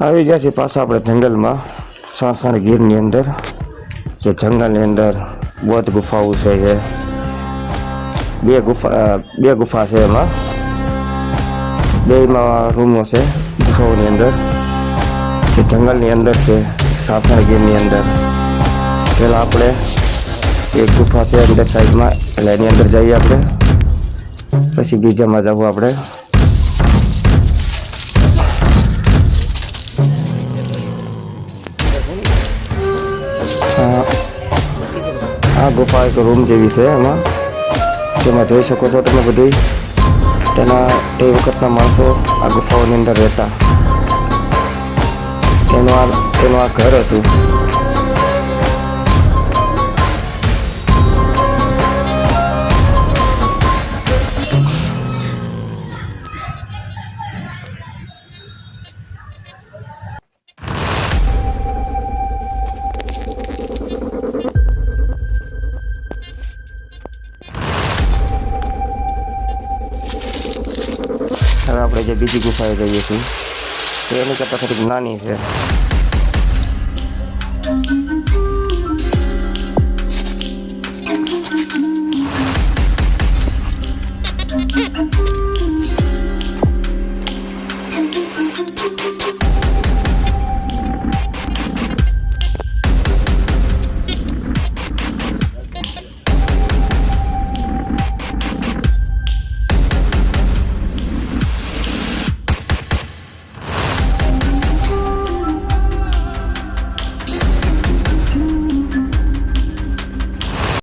આવી ગયા છીએ પાછા આપણે જંગલમાં, સાસણ ગીરની અંદર. જે જંગલની અંદર બૌદ્ધ ગુફાઓ છે. જે બે ગુફા છે, એમાં બેમાં રૂમો છે ગુફાઓની અંદર. જે જંગલની અંદર છે, સાસણ ગીરની અંદર. પહેલાં આપણે એક ગુફા છે અંદર સાઈડમાં, એટલે એની અંદર જઈએ આપણે, પછી બીજામાં જવું આપણે. આ ગુફા એક રૂમ જેવી છે, એમાં જેમાં જોઈ શકો છો તમે બધું. તે વખતના માણસો આ ગુફાઓની અંદર રહેતા. તેનું આ ઘર હતું. હવે આપણે જે બીજી ગુફાએ જઈએ છીએ, તો એની કરતાં થોડીક નાની છે.